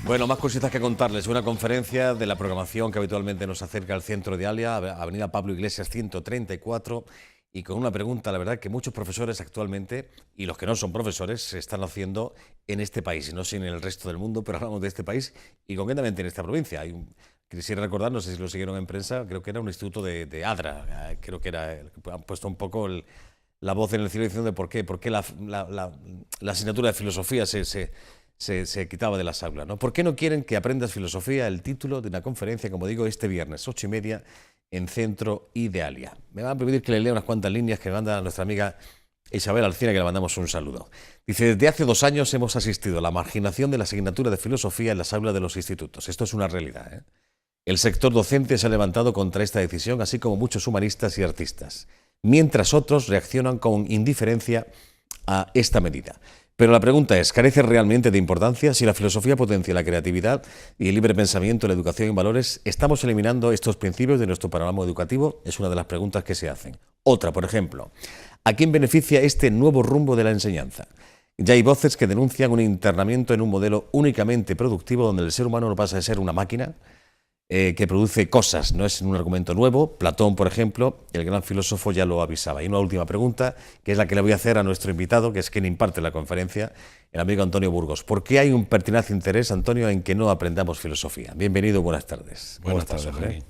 Bueno, más cositas que contarles. Una conferencia de la programación que habitualmente nos acerca al centro de Alia, Avenida Pablo Iglesias 134, y con una pregunta, la verdad, que muchos profesores actualmente, y los que no son profesores, se están haciendo en este país, y no sé en el resto del mundo, pero hablamos de este país y concretamente en esta provincia. Quisiera recordar, no sé si lo siguieron en prensa, creo que era un instituto de Adra, creo que era, han puesto un poco la voz en el cielo diciendo de por qué la asignatura de filosofía se quitaba de las aulas, ¿no? ¿Por qué no quieren que aprendas filosofía? El título de una conferencia, como digo, este viernes, 8:30, en Centro y de Alia. Me van a permitir que le lea unas cuantas líneas que manda nuestra amiga Isabel Alcina, que le mandamos un saludo. Dice: desde hace 2 años hemos asistido a la marginación de la asignatura de filosofía en las aulas de los institutos. Esto es una realidad, ¿eh? El sector docente se ha levantado contra esta decisión, así como muchos humanistas y artistas, mientras otros reaccionan con indiferencia a esta medida. Pero la pregunta es, ¿carece realmente de importancia? Si la filosofía potencia la creatividad y el libre pensamiento, la educación y valores, ¿estamos eliminando estos principios de nuestro panorama educativo? Es una de las preguntas que se hacen. Otra, por ejemplo, ¿a quién beneficia este nuevo rumbo de la enseñanza? Ya hay voces que denuncian un internamiento en un modelo únicamente productivo donde el ser humano no pasa de ser una máquina que produce cosas, no es un argumento nuevo. Platón, por ejemplo, el gran filósofo, ya lo avisaba. Y una última pregunta, que es la que le voy a hacer a nuestro invitado, que es quien imparte la conferencia, el amigo Antonio Burgos. ¿Por qué hay un pertinaz interés, Antonio, en que no aprendamos filosofía? Bienvenido, buenas tardes. Buenas tardes, Joaquín.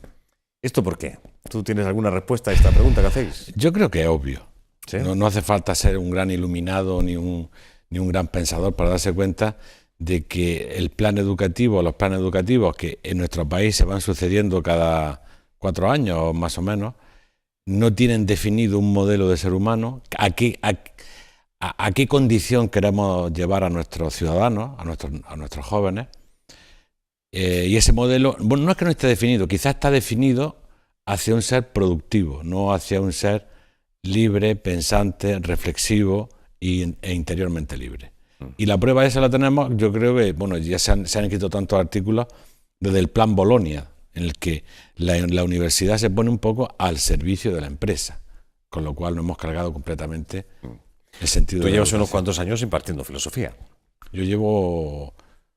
¿Esto por qué? ¿Tú tienes alguna respuesta a esta pregunta que hacéis? Yo creo que es obvio. ¿Sí? No hace falta ser un gran iluminado ni un gran pensador para darse cuenta de que el plan educativo, los planes educativos que en nuestro país se van sucediendo cada 4 años más o menos, no tienen definido un modelo de ser humano, a qué condición queremos llevar a nuestros ciudadanos, a nuestros jóvenes. Y ese modelo, bueno, no es que no esté definido, quizás está definido hacia un ser productivo, no hacia un ser libre, pensante, reflexivo e interiormente libre. Y la prueba esa la tenemos, yo creo que, bueno, ya se han escrito tantos artículos desde el plan Bolonia, en el que la universidad se pone un poco al servicio de la empresa, con lo cual nos hemos cargado completamente el sentido de la educación. Tú llevas unos cuantos años impartiendo filosofía. Yo llevo...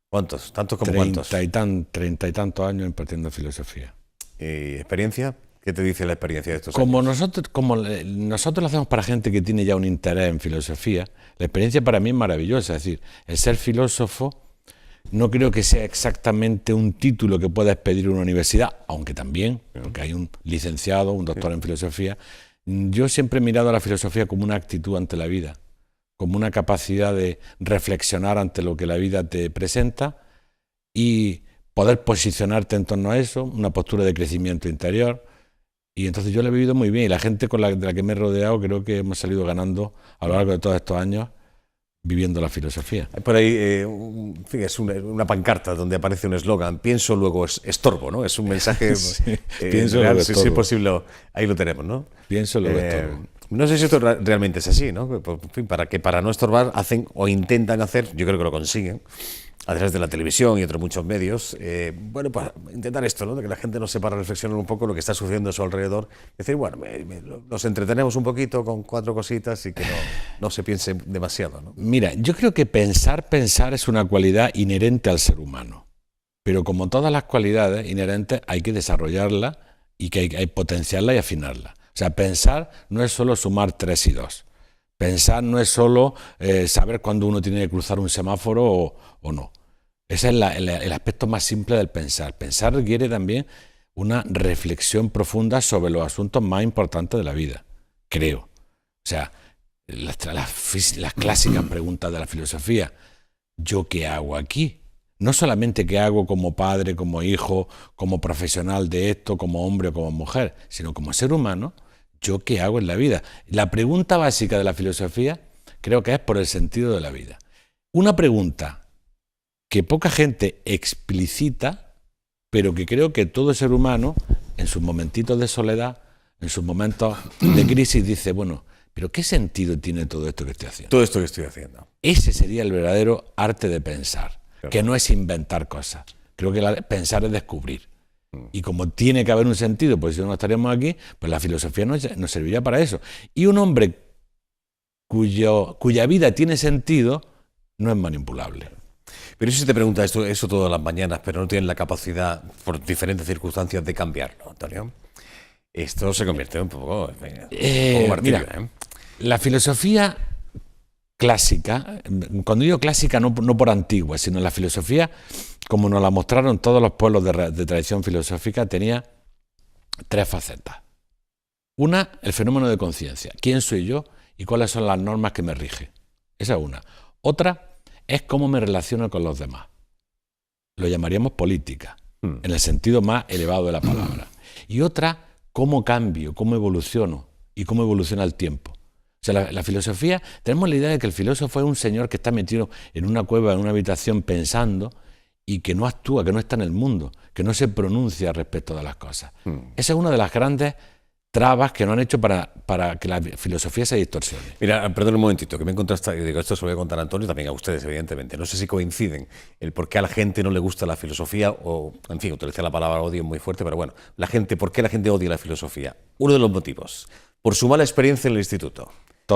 ¿Cuántos? ¿Tantos como cuántos? 30 y tantos años impartiendo filosofía. ¿Y experiencia? ¿Qué te dice la experiencia de estos años? Nosotros lo hacemos para gente que tiene ya un interés en filosofía, la experiencia para mí es maravillosa. Es decir, el ser filósofo no creo que sea exactamente un título que puedas pedir en una universidad, aunque también, porque hay un licenciado, un doctor en filosofía. Yo siempre he mirado a la filosofía como una actitud ante la vida, como una capacidad de reflexionar ante lo que la vida te presenta y poder posicionarte en torno a eso, una postura de crecimiento interior. Y entonces yo lo he vivido muy bien y la gente de la que me he rodeado creo que hemos salido ganando a lo largo de todos estos años viviendo la filosofía. Por ahí es una pancarta donde aparece un eslogan: pienso, luego estorbo, ¿no? Es un mensaje sí, pienso, real, luego si es posible, ahí lo tenemos, ¿no? Pienso, luego estorbo. No sé si esto realmente es así, ¿no? En fin, para no estorbar hacen o intentan hacer, yo creo que lo consiguen, a través de la televisión y otros muchos medios, bueno, para intentar esto, ¿no? De que la gente no se para a reflexionar un poco lo que está sucediendo a su alrededor. Decir, bueno, nos entretenemos un poquito con 4 cositas y que no se piense demasiado, ¿no? Mira, yo creo que pensar es una cualidad inherente al ser humano. Pero como todas las cualidades inherentes, hay que desarrollarla y que hay que potenciarla y afinarla. O sea, pensar no es solo sumar 3 y 2. Pensar no es solo saber cuándo uno tiene que cruzar un semáforo o no. Ese es el aspecto más simple del pensar. Pensar requiere también una reflexión profunda sobre los asuntos más importantes de la vida, creo. O sea, las clásicas preguntas de la filosofía. ¿Yo qué hago aquí? No solamente qué hago como padre, como hijo, como profesional de esto, como hombre o como mujer, sino como ser humano. ¿Yo qué hago en la vida? La pregunta básica de la filosofía creo que es por el sentido de la vida. Una pregunta que poca gente explicita, pero que creo que todo ser humano, en sus momentitos de soledad, en sus momentos de crisis, dice, bueno, pero ¿qué sentido tiene todo esto que estoy haciendo? Todo esto que estoy haciendo. Ese sería el verdadero arte de pensar, claro, que no es inventar cosas. Creo que pensar es descubrir. Y como tiene que haber un sentido, pues si no estaríamos aquí, pues la filosofía nos serviría para eso. Y un hombre cuya vida tiene sentido no es manipulable. Pero si te pregunta eso todas las mañanas, pero no tienen la capacidad, por diferentes circunstancias, de cambiarlo, Antonio, esto se convierte un poco en martirio. Mira, la filosofía clásica, cuando digo clásica no por antigua, sino la filosofía, como nos la mostraron todos los pueblos de tradición filosófica, tenía tres facetas. Una, el fenómeno de conciencia. ¿Quién soy yo y cuáles son las normas que me rigen? Esa es una. Otra es cómo me relaciono con los demás. Lo llamaríamos política, en el sentido más elevado de la palabra. Y otra, cómo cambio, cómo evoluciono y cómo evoluciona el tiempo. O sea, la filosofía, tenemos la idea de que el filósofo es un señor que está metido en una cueva, en una habitación pensando y que no actúa, que no está en el mundo, que no se pronuncia respecto de las cosas. Esa es una de las grandes trabas que no han hecho para que la filosofía se distorsione. Mira, perdón un momentito, que me encontraste, y digo, esto se lo voy a contar a Antonio, también a ustedes, evidentemente. No sé si coinciden el por qué a la gente no le gusta la filosofía, o, en fin, utilicé la palabra odio muy fuerte, pero bueno, ¿por qué la gente odia la filosofía? Uno de los motivos, por su mala experiencia en el instituto.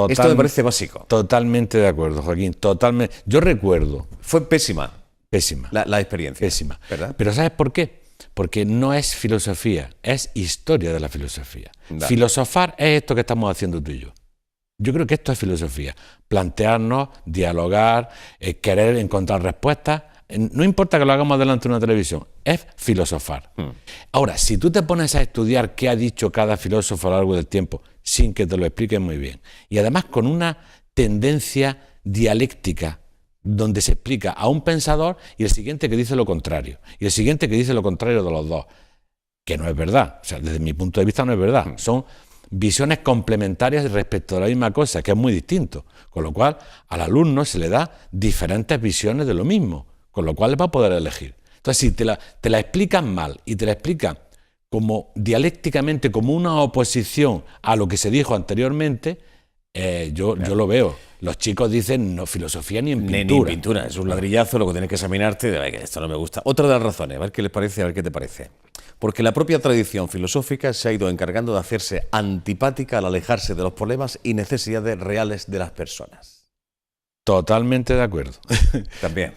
Esto me parece básico. Totalmente de acuerdo, Joaquín, totalmente. Yo recuerdo. Fue pésima. Pésima. La experiencia. Pésima. ¿Verdad? Pero ¿sabes por qué? Porque no es filosofía, es historia de la filosofía. Dale. Filosofar es esto que estamos haciendo tú y yo. Yo creo que esto es filosofía. Plantearnos, dialogar, querer encontrar respuestas. No importa que lo hagamos delante de una televisión, es filosofar. Ahora, si tú te pones a estudiar qué ha dicho cada filósofo a lo largo del tiempo, sin que te lo expliquen muy bien, y además con una tendencia dialéctica, donde se explica a un pensador y el siguiente que dice lo contrario, y el siguiente que dice lo contrario de los dos, que no es verdad, o sea, desde mi punto de vista no es verdad, son visiones complementarias respecto a la misma cosa, que es muy distinto, con lo cual al alumno se le da diferentes visiones de lo mismo, con lo cual va a poder elegir. Entonces, si te la explican mal y te la explican como dialécticamente, como una oposición a lo que se dijo anteriormente, yo lo veo. Los chicos dicen no filosofía ni en pintura. Ni en pintura, es un ladrillazo, lo que tienes que examinarte, de que esto no me gusta. Otra de las razones, a ver qué les parece, a ver qué te parece. Porque la propia tradición filosófica se ha ido encargando de hacerse antipática al alejarse de los problemas y necesidades reales de las personas. Totalmente de acuerdo. También.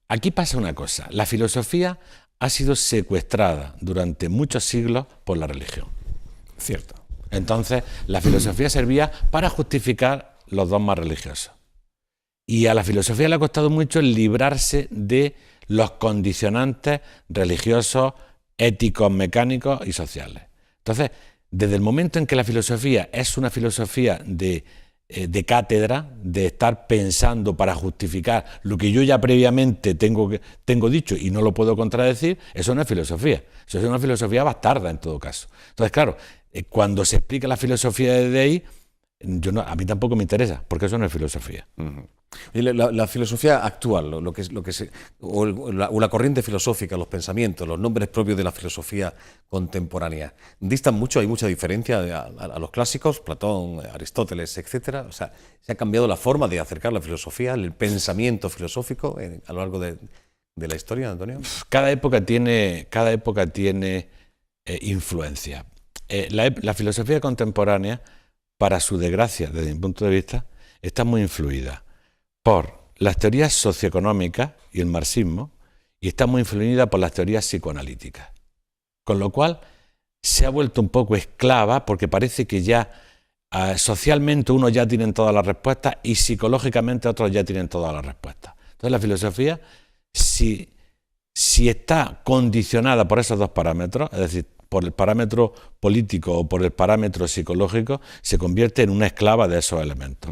Aquí pasa una cosa, la filosofía ha sido secuestrada durante muchos siglos por la religión. Cierto. Entonces, la filosofía servía para justificar los dogmas religiosos. Y a la filosofía le ha costado mucho librarse de los condicionantes religiosos, éticos, mecánicos y sociales. Entonces, desde el momento en que la filosofía es una filosofía de cátedra, de estar pensando para justificar lo que yo ya previamente tengo dicho y no lo puedo contradecir, eso no es filosofía. Eso es una filosofía bastarda en todo caso. Entonces, claro, cuando se explica la filosofía desde ahí, a mí tampoco me interesa, porque eso no es filosofía. Y la filosofía actual, o la corriente filosófica, los pensamientos, los nombres propios de la filosofía contemporánea, distan mucho, hay mucha diferencia a los clásicos, Platón, Aristóteles, etcétera. O sea, se ha cambiado la forma de acercar la filosofía, el pensamiento filosófico a lo largo de la historia, Antonio. Cada época tiene influencia. La filosofía contemporánea, para su desgracia, desde mi punto de vista, está muy influida por las teorías socioeconómicas y el marxismo, y está muy influida por las teorías psicoanalíticas. Con lo cual, se ha vuelto un poco esclava, porque parece que ya socialmente unos ya tienen todas las respuestas y psicológicamente otros ya tienen todas las respuestas. Entonces, la filosofía, si está condicionada por esos dos parámetros, es decir, por el parámetro político o por el parámetro psicológico, se convierte en una esclava de esos elementos.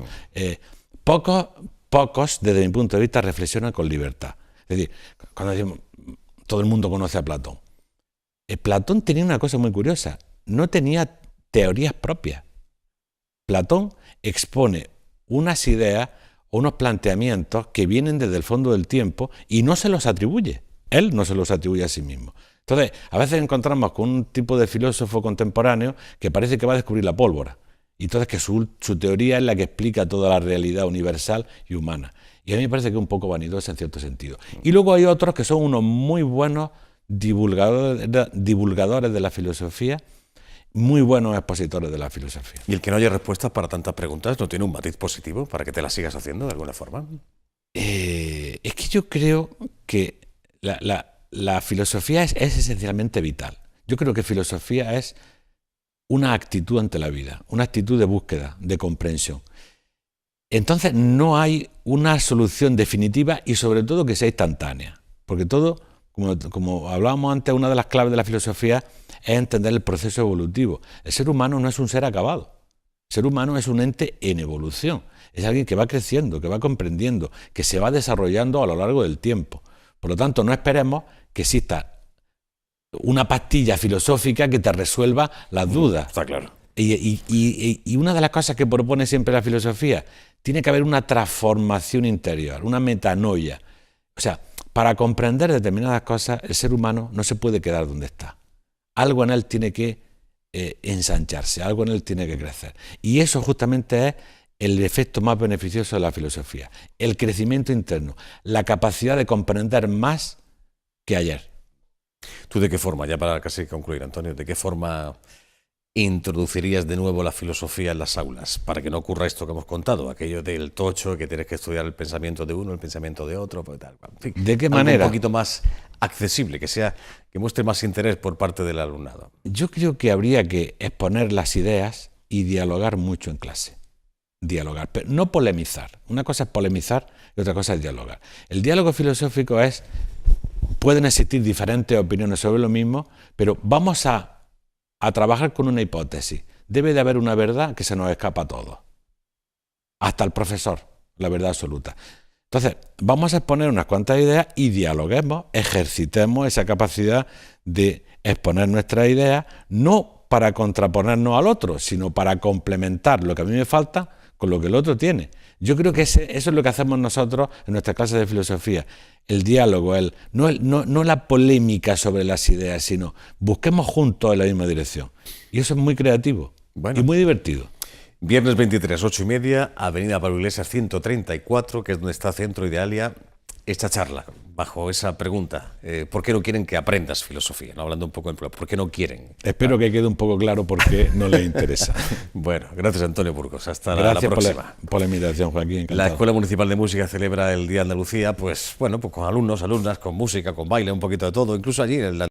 Pocos, desde mi punto de vista, reflexionan con libertad. Es decir, cuando decimos, todo el mundo conoce a Platón. Platón tenía una cosa muy curiosa, no tenía teorías propias. Platón expone unas ideas o unos planteamientos que vienen desde el fondo del tiempo y no se los atribuye. Él no se los atribuye a sí mismo. Entonces, a veces encontramos con un tipo de filósofo contemporáneo que parece que va a descubrir la pólvora. Y entonces que su teoría es la que explica toda la realidad universal y humana. Y a mí me parece que es un poco vanidosa en cierto sentido. Y luego hay otros que son unos muy buenos divulgadores de la filosofía, muy buenos expositores de la filosofía. ¿Y el que no haya respuestas para tantas preguntas no tiene un matiz positivo para que te las sigas haciendo de alguna forma? Es que yo creo que la filosofía es esencialmente vital. Yo creo que filosofía es una actitud ante la vida, una actitud de búsqueda, de comprensión. Entonces no hay una solución definitiva y sobre todo que sea instantánea, porque todo, como hablábamos antes, una de las claves de la filosofía es entender el proceso evolutivo. El ser humano no es un ser acabado, el ser humano es un ente en evolución, es alguien que va creciendo, que va comprendiendo, que se va desarrollando a lo largo del tiempo. Por lo tanto, no esperemos que exista una pastilla filosófica que te resuelva las dudas. Está claro. Y una de las cosas que propone siempre la filosofía, tiene que haber una transformación interior, una metanoia. O sea, para comprender determinadas cosas, el ser humano no se puede quedar donde está. Algo en él tiene que ensancharse, algo en él tiene que crecer. Y eso justamente es el efecto más beneficioso de la filosofía, el crecimiento interno, la capacidad de comprender más que ayer. ¿Tú de qué forma, ya para casi concluir, Antonio, de qué forma introducirías de nuevo la filosofía en las aulas para que no ocurra esto que hemos contado, aquello del tocho, que tienes que estudiar el pensamiento de uno, el pensamiento de otro, pues tal, en fin, ¿de qué manera? Un poquito más accesible, que muestre más interés por parte del alumnado. Yo creo que habría que exponer las ideas y dialogar mucho en clase. Dialogar, pero no polemizar. Una cosa es polemizar y otra cosa es dialogar. El diálogo filosófico es, pueden existir diferentes opiniones sobre lo mismo, pero vamos a trabajar con una hipótesis. Debe de haber una verdad que se nos escapa a todos, hasta el profesor, la verdad absoluta. Entonces, vamos a exponer unas cuantas ideas y dialoguemos, ejercitemos esa capacidad de exponer nuestras ideas, no para contraponernos al otro, sino para complementar lo que a mí me falta con lo que el otro tiene. Yo creo que eso es lo que hacemos nosotros en nuestras clases de filosofía. El diálogo, no la polémica sobre las ideas, sino busquemos juntos en la misma dirección. Y eso es muy creativo y muy divertido. Viernes 23, 8:30, Avenida Pablo Iglesias 134, que es donde está Centro Idealia, esta charla, bajo esa pregunta, ¿por qué no quieren que aprendas filosofía? No, hablando un poco en plural, ¿por qué no quieren? Espero que quede un poco claro por qué no les interesa. Bueno, gracias Antonio Burgos, hasta la próxima. Gracias por la invitación, Joaquín. Encantado. La Escuela Municipal de Música celebra el Día de Andalucía, pues bueno, pues con alumnos, alumnas, con música, con baile, un poquito de todo, incluso allí en la